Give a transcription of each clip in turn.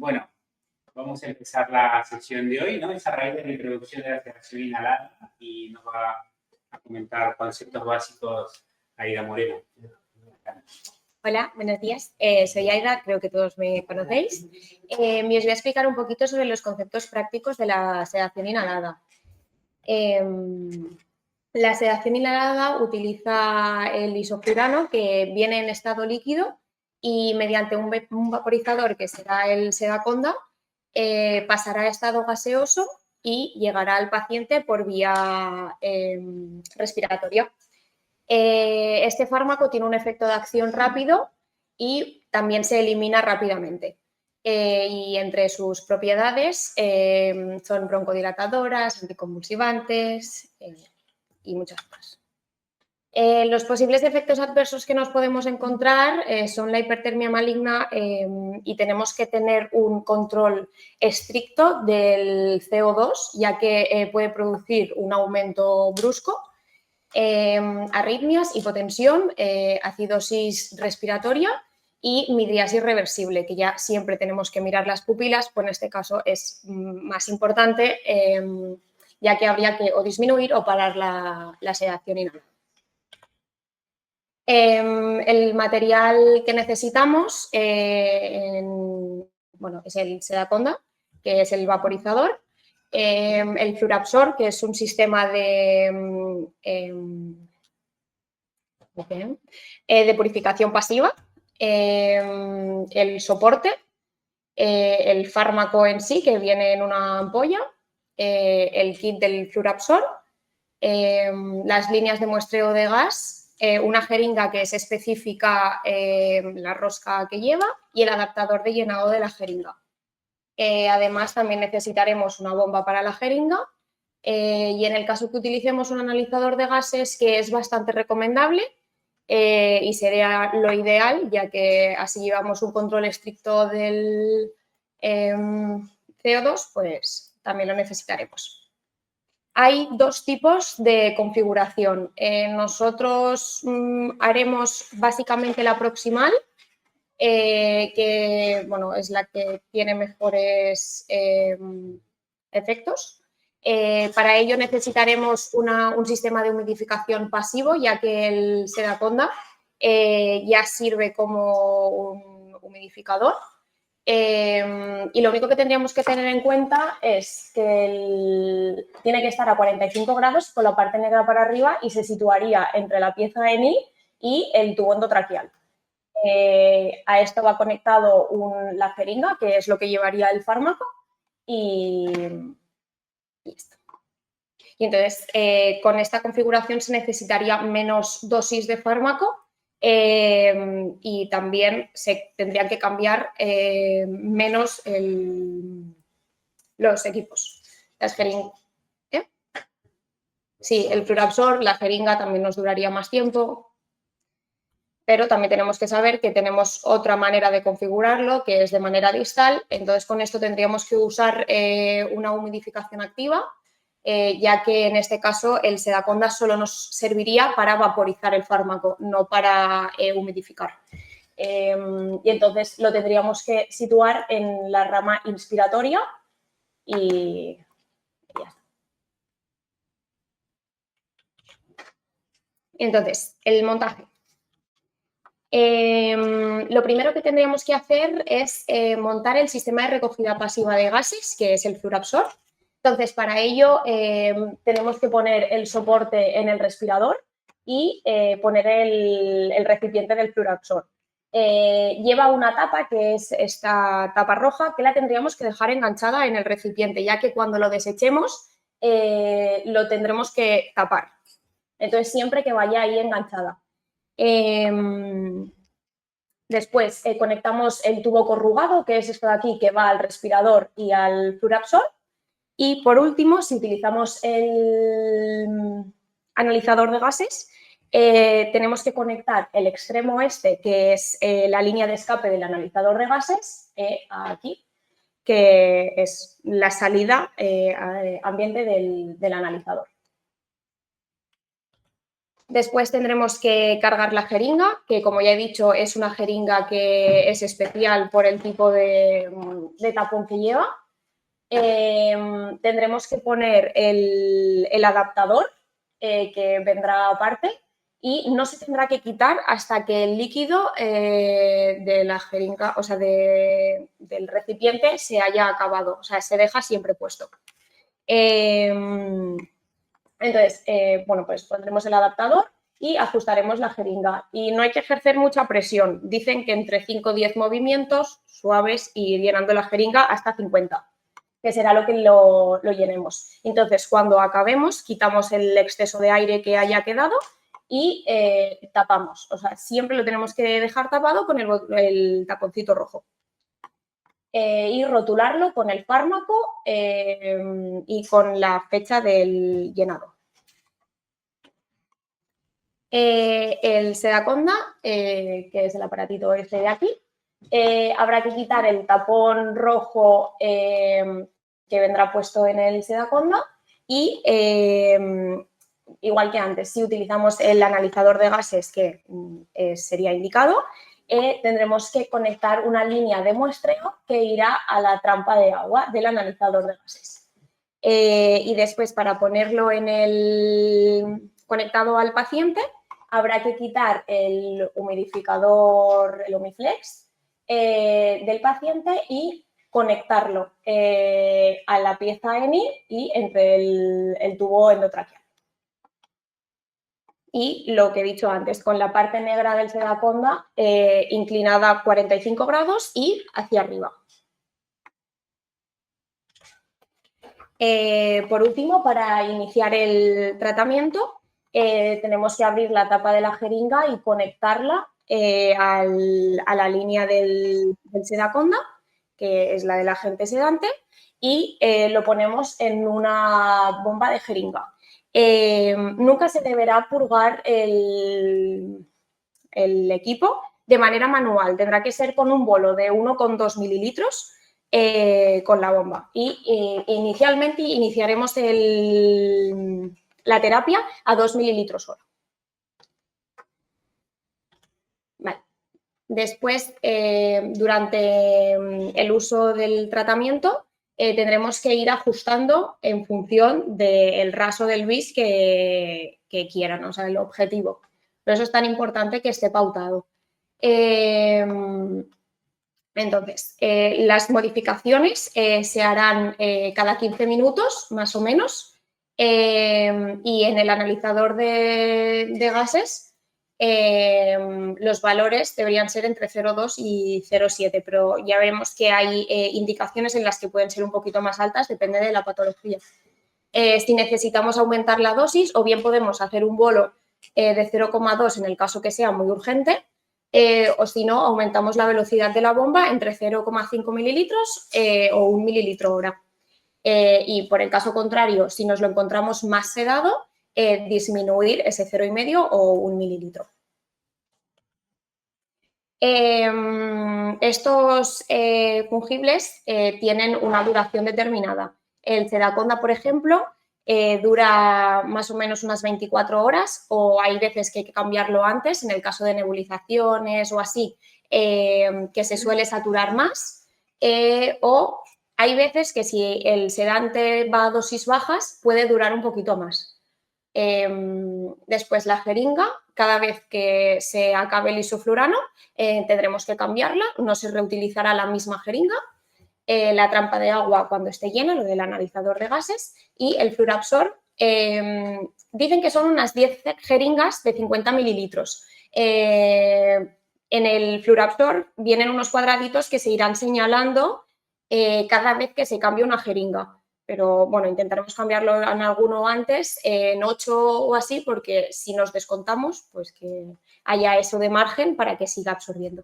Bueno, vamos a empezar la sesión de hoy, ¿no? Es a raíz de la introducción de la sedación inhalada y nos va a comentar conceptos básicos Aida Moreno. Hola, buenos días. Soy Aida, creo que todos me conocéis. Os voy a explicar un poquito sobre los conceptos prácticos de la sedación inhalada. La sedación inhalada utiliza el isoflurano que viene en estado líquido y mediante un vaporizador que será el Sedaconda pasará a estado gaseoso y llegará al paciente por vía respiratoria. Este fármaco tiene un efecto de acción rápido y también se elimina rápidamente. Y entre sus propiedades son broncodilatadoras, anticonvulsivantes y muchas más. Los posibles efectos adversos que nos podemos encontrar son la hipertermia maligna y tenemos que tener un control estricto del CO2, ya que puede producir un aumento brusco. Arritmias, hipotensión, acidosis respiratoria y midriasis reversible, que ya siempre tenemos que mirar las pupilas, pues en este caso es más importante, ya que habría que o disminuir o parar la sedación inhalada. El material que necesitamos es el Sedaconda, que es el vaporizador, el Flurabsor, que es un sistema de purificación pasiva, el soporte, el fármaco en sí, que viene en una ampolla, el kit del Flurabsor, las líneas de muestreo de gas, una jeringa que es específica la rosca que lleva y el adaptador de llenado de la jeringa. Además, también necesitaremos una bomba para la jeringa y en el caso que utilicemos un analizador de gases, que es bastante recomendable y sería lo ideal, ya que así llevamos un control estricto del CO2, pues también lo necesitaremos. Hay dos tipos de configuración. Nosotros haremos básicamente la proximal, que es la que tiene mejores efectos. Para ello necesitaremos un sistema de humidificación pasivo, ya que el Sedaconda ya sirve como un humidificador. Y lo único que tendríamos que tener en cuenta es que tiene que estar a 45 grados con la parte negra para arriba y se situaría entre la pieza de NI y el tubo endotraqueal. A esto va conectado la jeringa, que es lo que llevaría el fármaco, y esto. Y entonces, con esta configuración se necesitaría menos dosis de fármaco y también se tendrían que cambiar menos los equipos. Las jeringas. Sí, el Flurabsor, la jeringa también nos duraría más tiempo, pero también tenemos que saber que tenemos otra manera de configurarlo, que es de manera distal. Entonces, con esto tendríamos que usar una humidificación activa, ya que en este caso el Sedaconda solo nos serviría para vaporizar el fármaco, no para humidificar. Y entonces lo tendríamos que situar en la rama inspiratoria y ya está. Entonces, el montaje. Lo primero que tendríamos que hacer es montar el sistema de recogida pasiva de gases, que es el Flurabsor. Entonces, para ello tenemos que poner el soporte en el respirador y poner el recipiente del Flurabsor. Lleva una tapa, que es esta tapa roja, que la tendríamos que dejar enganchada en el recipiente, ya que cuando lo desechemos lo tendremos que tapar. Entonces, siempre que vaya ahí enganchada. Después conectamos el tubo corrugado, que es esto de aquí, que va al respirador y al Flurabsor. Y por último, si utilizamos el analizador de gases, tenemos que conectar el extremo este, que es la línea de escape del analizador de gases, aquí, que es la salida ambiente del analizador. Después tendremos que cargar la jeringa, que como ya he dicho es una jeringa que es especial por el tipo de tapón que lleva. Tendremos que poner el adaptador que vendrá aparte y no se tendrá que quitar hasta que el líquido de la jeringa, o sea, del recipiente se haya acabado, o sea, se deja siempre puesto. Entonces, bueno, pues pondremos el adaptador y ajustaremos la jeringa. Y no hay que ejercer mucha presión. Dicen que entre 5 o 10 movimientos suaves y llenando la jeringa hasta 50, que será lo que lo llenemos. Entonces, cuando acabemos, quitamos el exceso de aire que haya quedado y tapamos. O sea, siempre lo tenemos que dejar tapado con el taponcito rojo. Y rotularlo con el fármaco y con la fecha del llenado. El Sedaconda, que es el aparatito este de aquí, habrá que quitar el tapón rojo que vendrá puesto en el Sedaconda y igual que antes, si utilizamos el analizador de gases que sería indicado, tendremos que conectar una línea de muestreo que irá a la trampa de agua del analizador de gases. Y después, para ponerlo conectado al paciente, habrá que quitar el humidificador, el Humiflex, del paciente y conectarlo a la pieza ENI y entre el tubo endotraqueal. Y lo que he dicho antes, con la parte negra del Sedaconda inclinada a 45 grados y hacia arriba. Por último, para iniciar el tratamiento, tenemos que abrir la tapa de la jeringa y conectarla a la línea del Sedaconda, que es la del agente sedante, y lo ponemos en una bomba de jeringa. Nunca se deberá purgar el equipo de manera manual, tendrá que ser con un bolo de 1,2 mililitros con la bomba. Y inicialmente iniciaremos la terapia a 2 mililitros hora. Vale. Después, durante el uso del tratamiento, tendremos que ir ajustando en función del raso del bis que quieran, o sea, el objetivo. Por eso es tan importante que esté pautado. Entonces, las modificaciones se harán cada 15 minutos, más o menos, y en el analizador de gases los valores deberían ser entre 0,2 y 0,7, pero ya vemos que hay indicaciones en las que pueden ser un poquito más altas, depende de la patología. Si necesitamos aumentar la dosis, o bien podemos hacer un bolo de 0,2 en el caso que sea muy urgente, o si no, aumentamos la velocidad de la bomba entre 0,5 mililitros o 1 mililitro hora. Y por el caso contrario, si nos lo encontramos más sedado, disminuir ese 0,5 o 1 mililitro. Estos fungibles tienen una duración determinada. El Sedaconda, por ejemplo, dura más o menos unas 24 horas o hay veces que hay que cambiarlo antes, en el caso de nebulizaciones o así, que se suele saturar más. O hay veces que si el sedante va a dosis bajas puede durar un poquito más. Después la jeringa, cada vez que se acabe el isoflurano tendremos que cambiarla, no se reutilizará la misma jeringa. La trampa de agua cuando esté llena, lo del analizador de gases, y el Fluorabsorb, dicen que son unas 10 jeringas de 50 mililitros. En el Fluorabsorb vienen unos cuadraditos que se irán señalando cada vez que se cambie una jeringa. Pero bueno, intentaremos cambiarlo en alguno antes, en 8 o así, porque si nos descontamos, pues que haya eso de margen para que siga absorbiendo.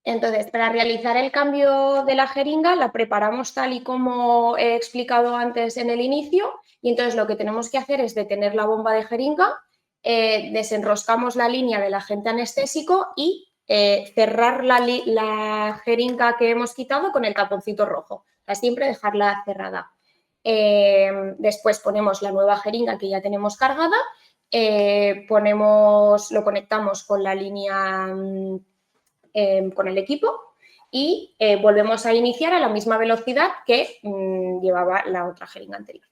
Entonces, para realizar el cambio de la jeringa, la preparamos tal y como he explicado antes en el inicio, y entonces lo que tenemos que hacer es detener la bomba de jeringa, desenroscamos la línea del agente anestésico y cerrar la jeringa que hemos quitado con el taponcito rojo. O sea, siempre dejarla cerrada. Después ponemos la nueva jeringa que ya tenemos cargada, lo conectamos con la línea, con el equipo y volvemos a iniciar a la misma velocidad que llevaba la otra jeringa anterior.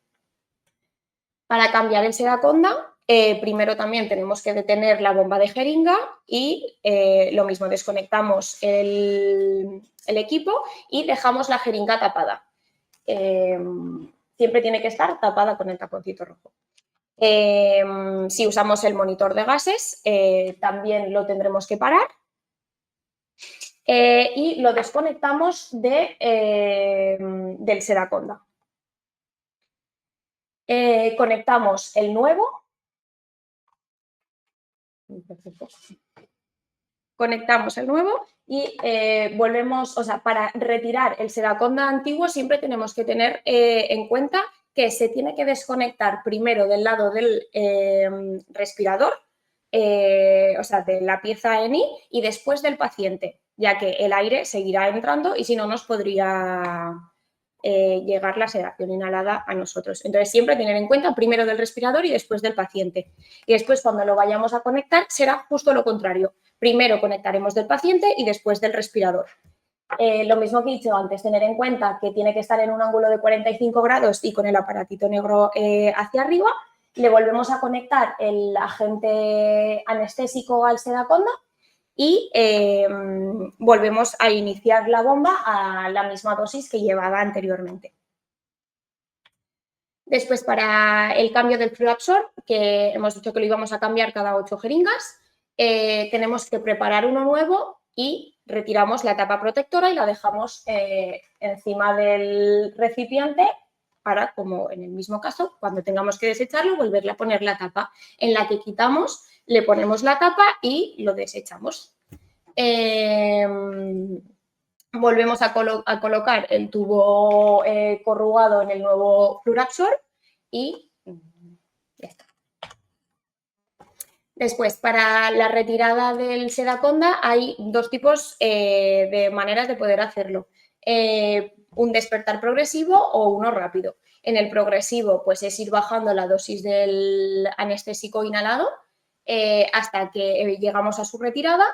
Para cambiar el Sedaconda, primero también tenemos que detener la bomba de jeringa y lo mismo, desconectamos el equipo y dejamos la jeringa tapada. Siempre tiene que estar tapada con el taponcito rojo. Si usamos el monitor de gases, también lo tendremos que parar. Y lo desconectamos del Sedaconda. Conectamos el nuevo. Perfecto. Conectamos el nuevo y volvemos, o sea, para retirar el Sedaconda antiguo siempre tenemos que tener en cuenta que se tiene que desconectar primero del lado del respirador, o sea, de la pieza ENI y después del paciente, ya que el aire seguirá entrando y si no nos podría llegar la sedación inhalada a nosotros. Entonces, siempre tener en cuenta primero del respirador y después del paciente. Y después, cuando lo vayamos a conectar, será justo lo contrario. Primero conectaremos del paciente y después del respirador. Lo mismo que he dicho antes, tener en cuenta que tiene que estar en un ángulo de 45 grados y con el aparatito negro hacia arriba. Le volvemos a conectar el agente anestésico al Sedaconda y volvemos a iniciar la bomba a la misma dosis que llevaba anteriormente. Después, para el cambio del Fluabsorb, que hemos dicho que lo íbamos a cambiar cada 8 jeringas, tenemos que preparar uno nuevo y retiramos la tapa protectora y la dejamos encima del recipiente para, como en el mismo caso, cuando tengamos que desecharlo, volverle a poner la tapa en la que quitamos, le ponemos la tapa y lo desechamos. Volvemos a colocar el tubo corrugado en el nuevo Fluabsorb y ya está. Después, para la retirada del Sedaconda hay dos tipos de maneras de poder hacerlo. Un despertar progresivo o uno rápido. En el progresivo, pues es ir bajando la dosis del anestésico inhalado hasta que llegamos a su retirada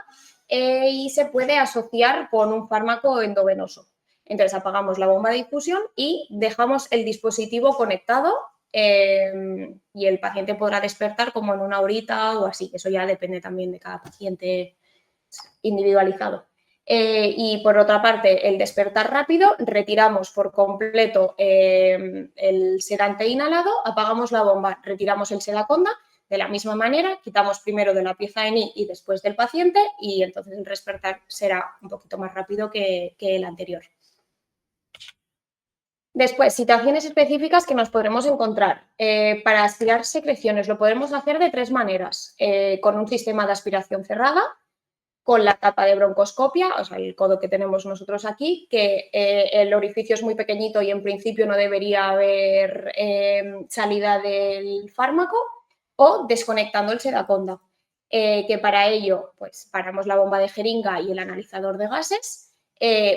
y se puede asociar con un fármaco endovenoso. Entonces, apagamos la bomba de infusión y dejamos el dispositivo conectado y el paciente podrá despertar como en una horita o así. Eso ya depende también de cada paciente individualizado. Y por otra parte, el despertar rápido, retiramos por completo el sedante inhalado, apagamos la bomba, retiramos el Sedaconda. De la misma manera, quitamos primero de la pieza ENI y después del paciente y entonces el despertar será un poquito más rápido que el anterior. Después, situaciones específicas que nos podremos encontrar. Para aspirar secreciones lo podemos hacer de 3 maneras. Con un sistema de aspiración cerrada, con la tapa de broncoscopia, o sea, el codo que tenemos nosotros aquí, que el orificio es muy pequeñito y en principio no debería haber salida del fármaco, o desconectando el Sedaconda, que para ello pues paramos la bomba de jeringa y el analizador de gases,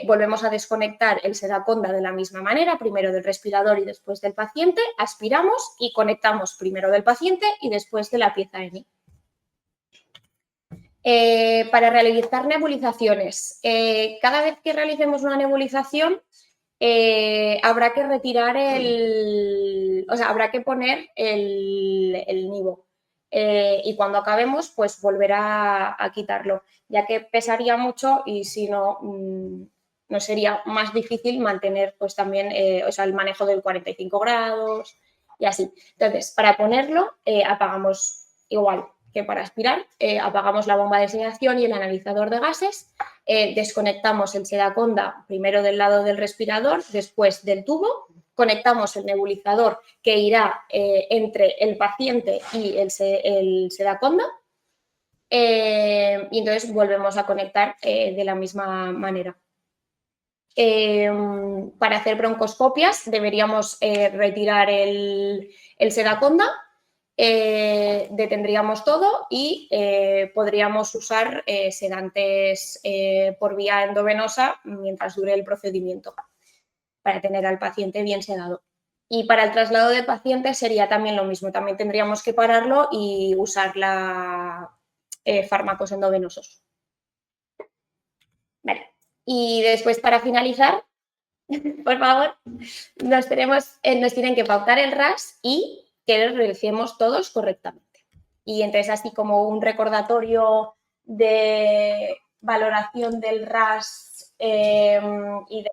volvemos a desconectar el Sedaconda de la misma manera, primero del respirador y después del paciente, aspiramos y conectamos primero del paciente y después de la pieza ENI. Para realizar nebulizaciones, cada vez que realicemos una nebulización habrá que retirar habrá que poner el nivo y cuando acabemos pues volver a quitarlo, ya que pesaría mucho y si no, nos sería más difícil mantener pues también el manejo del 45 grados y así. Entonces, para ponerlo apagamos igual que para aspirar, apagamos la bomba de sedación y el analizador de gases, desconectamos el Sedaconda primero del lado del respirador, después del tubo, conectamos el nebulizador que irá entre el paciente y el Sedaconda y entonces volvemos a conectar de la misma manera. Para hacer broncoscopias deberíamos retirar el Sedaconda, detendríamos todo y podríamos usar sedantes por vía endovenosa mientras dure el procedimiento para tener al paciente bien sedado. Y para el traslado de pacientes sería también lo mismo, también tendríamos que pararlo y usar fármacos endovenosos. Vale. Y después, para finalizar, por favor, nos tienen que pautar el RAS y que lo realicemos todos correctamente. Y entonces, así como un recordatorio de valoración del RAS y de